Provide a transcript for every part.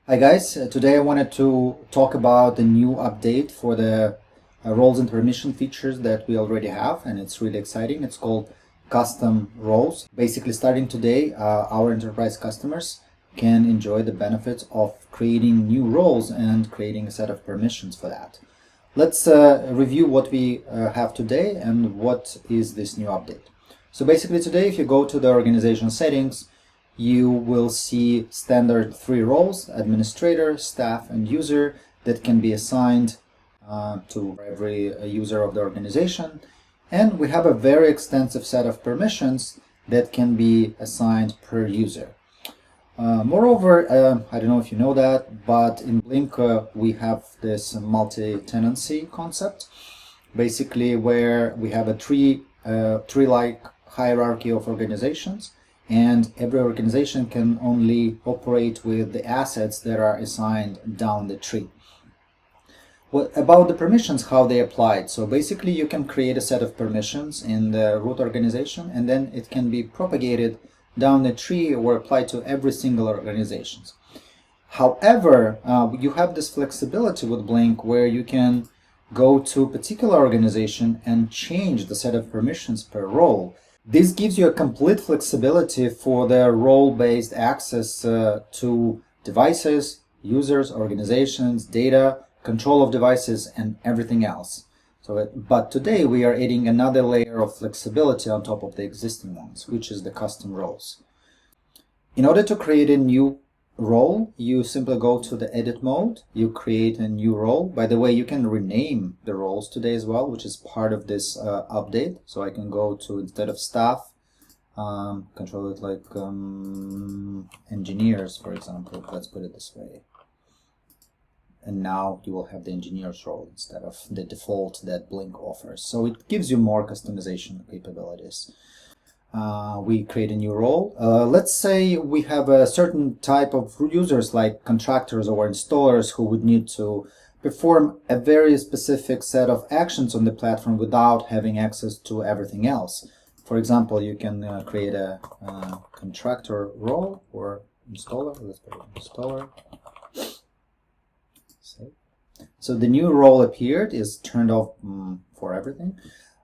Hi guys, today I wanted to talk about the new update for the roles and permission features that we already have, and it's really exciting. It's called custom roles. Basically, starting today, our enterprise customers can enjoy the benefits of creating new roles and creating a set of permissions for that. Let's review what we have today and what is this new update. So basically today, if you go to the organization settings, you will see standard 3 roles: administrator, staff, and user, that can be assigned to every user of the organization. And we have a very extensive set of permissions that can be assigned per user. Moreover, I don't know if you know that, but in Blynk we have this multi-tenancy concept, basically where we have a tree-like hierarchy of organizations, and every organization can only operate with the assets that are assigned down the tree. What about the permissions, how they applied? So basically you can create a set of permissions in the root organization, and then it can be propagated down the tree or applied to every single organization. However, you have this flexibility with Blynk where you can go to a particular organization and change the set of permissions per role. This gives you a complete flexibility for the role-based access to devices, users, organizations, data, control of devices, and everything else. But today we are adding another layer of flexibility on top of the existing ones, which is the custom roles. In order to create a new role, you simply go to the edit mode, you create a new role. By the way, you can rename the roles today as well, which is part of this update. So I can go to, instead of staff, control it like engineers, for example. Let's put it this way. And now you will have the engineer's role instead of the default that Blynk offers. So it gives you more customization capabilities. We create a new role. Let's say we have a certain type of users like contractors or installers who would need to perform a very specific set of actions on the platform without having access to everything else. For example, you can create a contractor role or installer. Let's put it installer. So the new role appeared, is turned off for everything.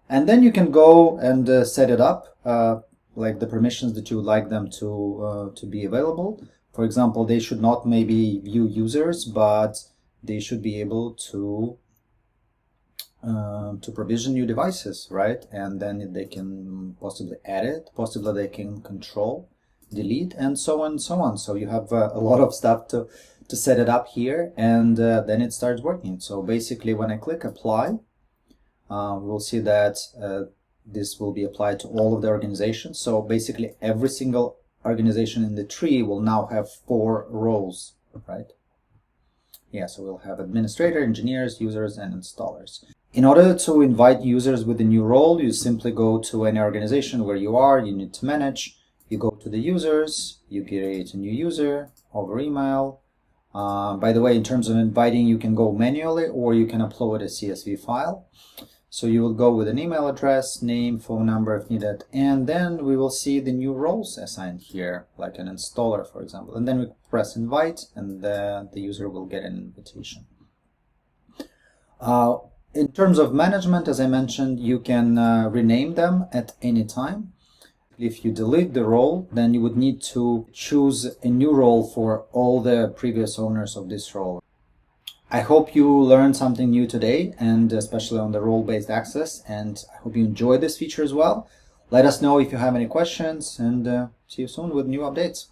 And then you can go and set it up, like the permissions that you would like them to be available. For example, they should not maybe view users, but they should be able to provision new devices, right? And then they can possibly edit, possibly they can control, delete, and so on and so on. So you have a lot of stuff to set it up here, and then it starts working. So basically when I click apply, we'll see that this will be applied to all of the organizations. So basically every single organization in the tree will now have 4 roles, right? Yeah, so we'll have administrator, engineers, users, and installers. In order to invite users with a new role, you simply go to any organization where you are, you need to manage. You go to the users, you create a new user over email. By the way, in terms of inviting, you can go manually or you can upload a CSV file. So you will go with an email address, name, phone number if needed, and then we will see the new roles assigned here, like an installer, for example. And then we press invite, and the user will get an invitation. In terms of management, as I mentioned, you can rename them at any time. If you delete the role, then you would need to choose a new role for all the previous owners of this role. I hope you learned something new today, and especially on the role-based access, and I hope you enjoyed this feature as well. Let us know if you have any questions, and see you soon with new updates.